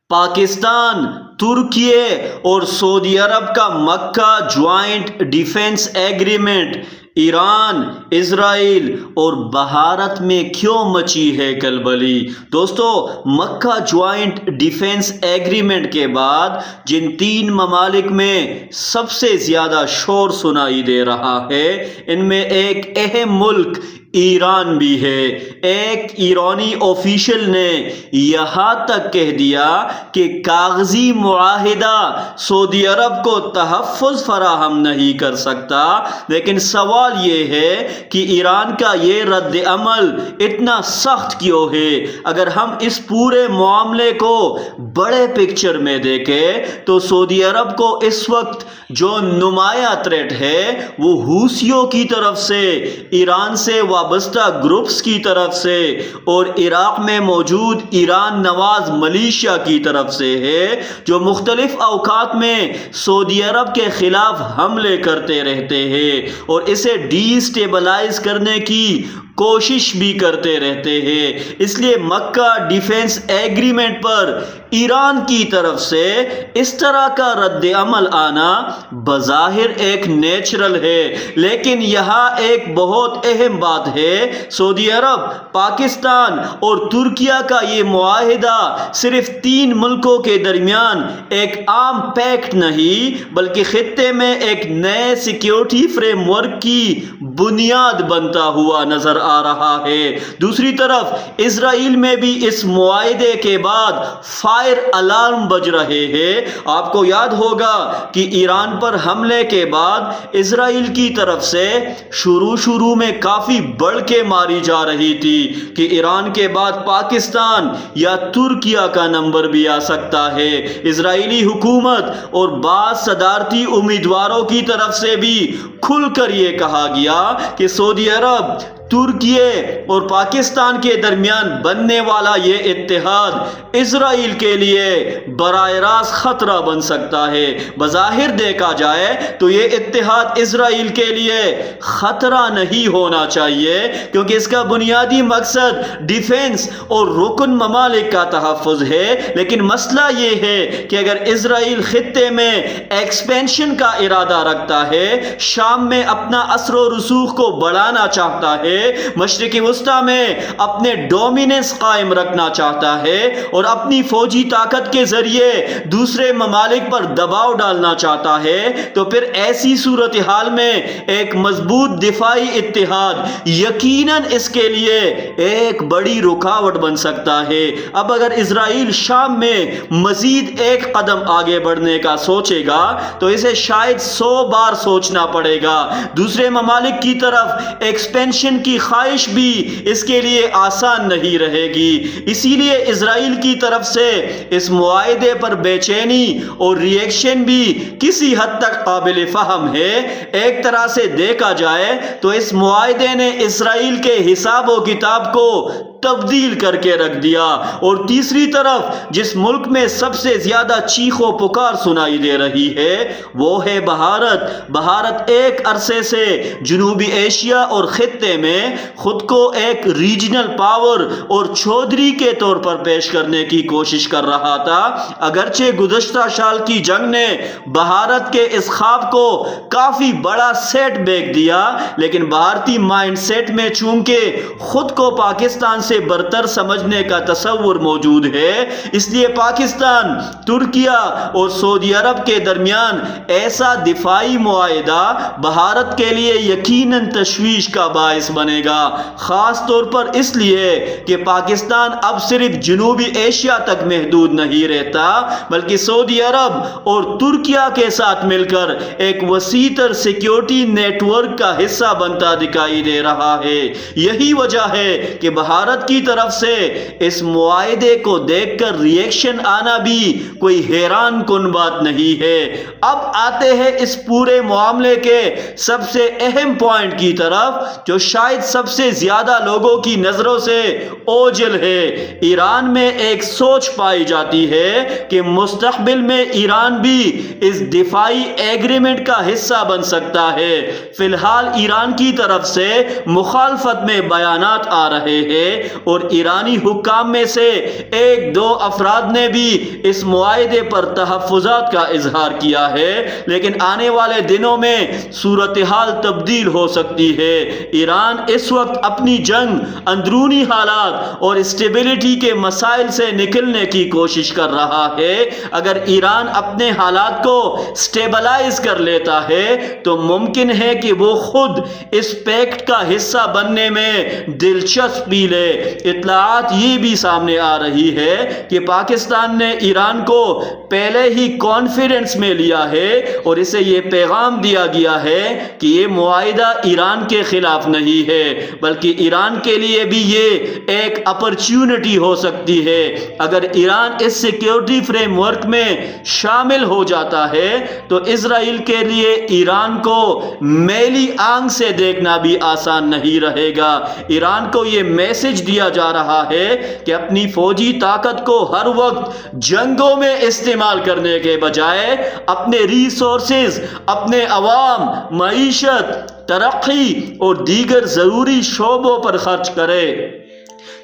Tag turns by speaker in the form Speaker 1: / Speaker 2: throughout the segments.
Speaker 1: پاکستان، ترکی اور سعودی عرب کا مکہ joint defence agreement Iran, اسرائیل اور بھارت میں کیوں مچی ہے کلبلی؟ دوستو، مکہ جوائنٹ ڈیفنس ایگریمنٹ کے بعد جن تین ممالک میں سب سے زیادہ شور سنائی دے رہا ہے، ان میں ایک اہم ملک ایران بھی ہے۔ ایک ایرانی آفیشل نے یہاں تک کہہ دیا کہ کاغذی معاہدہ سعودی عرب کو تحفظ فراہم نہیں کر سکتا، لیکن سوال یہ ہے کہ ایران کا یہ رد عمل اتنا سخت کیوں ہے؟ اگر ہم اس پورے معاملے کو بڑے پکچر میں دیکھیں تو سعودی عرب کو اس وقت جو نمایاں تھریٹ ہے وہ حوثیوں کی طرف سے، ایران سے وابستہ گروپس کی طرف سے اور عراق میں موجود ایران نواز ملیشیا کی طرف سے ہے، جو مختلف اوقات میں سعودی عرب کے خلاف حملے کرتے رہتے ہیں اور اسے ڈی اسٹیبلائز کرنے کی کوشش بھی کرتے رہتے ہیں۔ اس لیے مکہ ڈیفنس ایگریمنٹ پر ایران کی طرف سے اس طرح کا رد عمل آنا بظاہر ایک نیچرل ہے، لیکن یہاں ایک بہت اہم بات ہے۔ سعودی عرب، پاکستان اور ترکیہ کا یہ معاہدہ صرف تین ملکوں کے درمیان ایک عام پیکٹ نہیں بلکہ خطے میں ایک نئے سیکیورٹی فریم ورک کی بنیاد بنتا ہوا نظر آ رہا ہے۔ دوسری طرف اسرائیل میں بھی اس معاہدے کے بعد فائر الارم بج رہے ہیں۔ آپ کو یاد ہوگا کہ ایران پر حملے کے بعد اسرائیل کی طرف سے شروع میں کافی بڑھ کے ماری جا رہی تھی کہ ایران کے بعد پاکستان یا ترکیہ کا نمبر بھی آ سکتا ہے۔ اسرائیلی حکومت اور بعض صدارتی امیدواروں کی طرف سے بھی کھل کر یہ کہا گیا کہ سعودی عرب، ترکی اور پاکستان کے درمیان بننے والا یہ اتحاد اسرائیل کے لیے براہ راست خطرہ بن سکتا ہے۔ بظاہر دیکھا جائے تو یہ اتحاد اسرائیل کے لیے خطرہ نہیں ہونا چاہیے، کیونکہ اس کا بنیادی مقصد ڈیفنس اور رکن ممالک کا تحفظ ہے۔ لیکن مسئلہ یہ ہے کہ اگر اسرائیل خطے میں ایکسپینشن کا ارادہ رکھتا ہے، شام میں اپنا اثر و رسوخ کو بڑھانا چاہتا ہے، مشرقی وسطیٰ میں اپنے ڈومیننس قائم رکھنا چاہتا ہے اور اپنی فوجی طاقت کے ذریعے دوسرے ممالک پر دباؤ ڈالنا چاہتا ہے، تو پھر ایسی صورتحال میں ایک مضبوط دفاعی اتحاد یقیناً اس کے لیے ایک بڑی رکاوٹ بن سکتا ہے۔ اب اگر اسرائیل شام میں مزید ایک قدم آگے بڑھنے کا سوچے گا تو اسے شاید 100 بار سوچنا پڑے گا۔ دوسرے ممالک کی طرف ایکسپینشن کی خواہش بھی اس کے لیے آسان نہیں رہے گی۔ اسی لیے اسرائیل کی طرف سے اس معاہدے پر بے چینی اور ریئیکشن بھی کسی حد تک قابل فہم ہے۔ ایک طرح سے دیکھا جائے تو اس معاہدے نے اسرائیل کے حساب و کتاب کو تبدیل کر کے رکھ دیا، اور تیسری طرف جس ملک میں سب سے زیادہ چیخ و پکار سنائی دے رہی ہے وہ ہے بھارت۔ بھارت ایک عرصے سے جنوبی ایشیا اور خطے میں خود کو ایک ریجنل پاور اور چودھری کے طور پر پیش کرنے کی کوشش کر رہا تھا۔ اگرچہ گزشتہ سال کی جنگ نے بھارت کے اس خواب کو کافی بڑا سیٹ بیک دیا، لیکن بھارتی مائنڈ سیٹ میں چونکہ خود کو پاکستان سے برتر سمجھنے کا تصور موجود ہے، اس لیے پاکستان، ترکیہ اور سعودی عرب کے درمیان ایسا دفاعی معاہدہ بھارت کے لیے یقیناً تشویش کا باعث بنے گا، خاص طور پر اس لیے کہ پاکستان اب صرف جنوبی ایشیا تک محدود نہیں رہتا بلکہ سعودی عرب اور ترکیہ کے ساتھ مل کر ایک وسیع تر سیکیورٹی نیٹ ورک کا حصہ بنتا دکھائی دے رہا ہے۔ یہی وجہ ہے کہ بھارت کی طرف سے اس معاہدے کو دیکھ کر ریئیکشن آنا بھی کوئی حیران کن بات نہیں ہے۔ اب آتے ہیں اس پورے معاملے کے سب سے اہم پوائنٹ کی طرف، جو شاید سب سے زیادہ لوگوں کی نظروں سے اوجھل ہے۔ ایران میں ایک سوچ پائی جاتی ہے کہ مستقبل میں ایران بھی اس دفاعی ایگریمنٹ کا حصہ بن سکتا ہے۔ فی الحال ایران کی طرف سے مخالفت میں بیانات آ رہے ہیں اور ایرانی حکام میں سے ایک دو افراد نے بھی اس معاہدے پر تحفظات کا اظہار کیا ہے، لیکن آنے والے دنوں میں صورتحال تبدیل ہو سکتی ہے۔ ایران اس وقت اپنی جنگ، اندرونی حالات اور اسٹیبلٹی کے مسائل سے نکلنے کی کوشش کر رہا ہے۔ اگر ایران اپنے حالات کو اسٹیبلائز کر لیتا ہے تو ممکن ہے کہ وہ خود اس پیکٹ کا حصہ بننے میں دلچسپی لے۔ اطلاعات یہ بھی سامنے آ رہی ہے کہ پاکستان نے ایران کو پہلے ہی کانفیڈنس میں لیا ہے اور اسے یہ پیغام دیا گیا ہے کہ یہ معاہدہ ایران کے خلاف نہیں ہے، بلکہ ایران کے لیے بھی یہ ایک اپرچونٹی ہو سکتی ہے۔ اگر ایران اس سیکیورٹی فریم ورک میں شامل ہو جاتا ہے تو اسرائیل کے لیے ایران کو میلی آنکھ سے دیکھنا بھی آسان نہیں رہے گا۔ ایران کو یہ میسج دیا جا رہا ہے کہ اپنی فوجی طاقت کو ہر وقت جنگوں میں استعمال کرنے کے بجائے اپنے ریسورسز، اپنے عوام، معیشت، ترقی اور دیگر ضروری شعبوں پر خرچ کرے،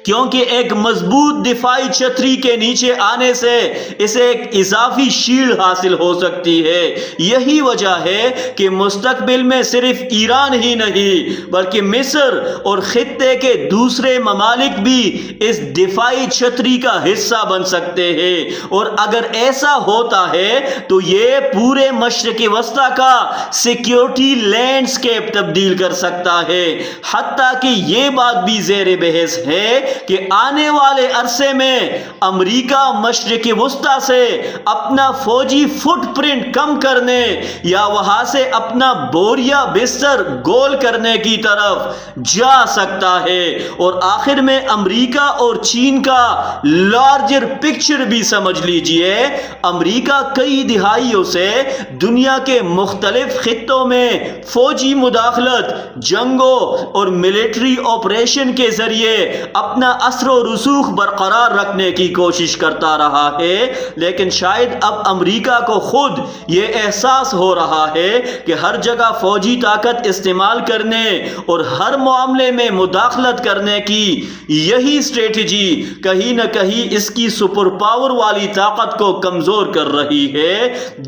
Speaker 1: کیونکہ ایک مضبوط دفاعی چھتری کے نیچے آنے سے اسے ایک اضافی شیلڈ حاصل ہو سکتی ہے۔ یہی وجہ ہے کہ مستقبل میں صرف ایران ہی نہیں بلکہ مصر اور خطے کے دوسرے ممالک بھی اس دفاعی چھتری کا حصہ بن سکتے ہیں، اور اگر ایسا ہوتا ہے تو یہ پورے مشرق وسطی کا سیکیورٹی لینڈسکیپ تبدیل کر سکتا ہے۔ حتیٰ کہ یہ بات بھی زیر بحث ہے کہ آنے والے عرصے میں امریکہ مشرق وسطی سے اپنا فوجی فٹ پرنٹ کم کرنے یا وہاں سے اپنا بوریا بستر گول کرنے کی طرف جا سکتا ہے۔ اور آخر میں امریکہ اور چین کا لارجر پکچر بھی سمجھ لیجئے۔ امریکہ کئی دہائیوں سے دنیا کے مختلف خطوں میں فوجی مداخلت، جنگوں اور ملٹری آپریشن کے ذریعے اپنا اثر و رسوخ برقرار رکھنے کی کوشش کرتا رہا ہے، لیکن شاید اب امریکہ کو خود یہ احساس ہو رہا ہے کہ ہر جگہ فوجی طاقت استعمال کرنے اور ہر معاملے میں مداخلت کرنے کی یہی اسٹریٹجی کہیں نہ کہیں اس کی سپر پاور والی طاقت کو کمزور کر رہی ہے۔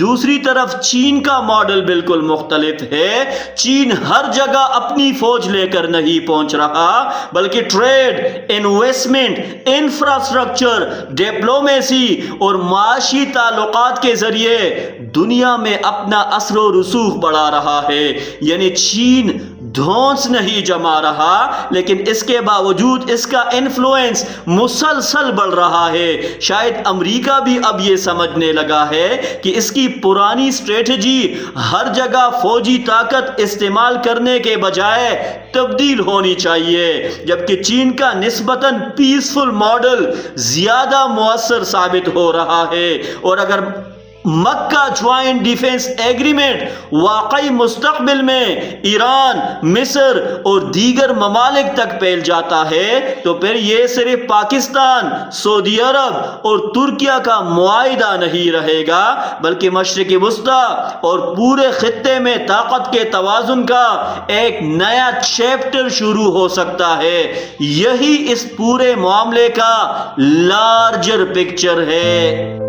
Speaker 1: دوسری طرف چین کا ماڈل بالکل مختلف ہے۔ چین ہر جگہ اپنی فوج لے کر نہیں پہنچ رہا، بلکہ ٹریڈ، انویسٹمنٹ، انفراسٹرکچر، ڈپلومیسی اور معاشی تعلقات کے ذریعے دنیا میں اپنا اثر و رسوخ بڑھا رہا ہے۔ یعنی چین دھونس نہیں جما رہا، لیکن اس کے باوجود اس کا انفلوئنس مسلسل بڑھ رہا ہے۔ شاید امریکہ بھی اب یہ سمجھنے لگا ہے کہ اس کی پرانی اسٹریٹجی ہر جگہ فوجی طاقت استعمال کرنے کے بجائے تبدیل ہونی چاہیے، جبکہ چین کا نسبتاً پیسفل ماڈل زیادہ مؤثر ثابت ہو رہا ہے۔ اور اگر مکہ جوائنٹ ڈیفنس ایگریمنٹ واقعی مستقبل میں ایران، مصر اور دیگر ممالک تک پھیل جاتا ہے تو پھر یہ صرف پاکستان، سعودی عرب اور ترکیہ کا معاہدہ نہیں رہے گا، بلکہ مشرق وسطی اور پورے خطے میں طاقت کے توازن کا ایک نیا چیپٹر شروع ہو سکتا ہے۔ یہی اس پورے معاملے کا لارجر پکچر ہے۔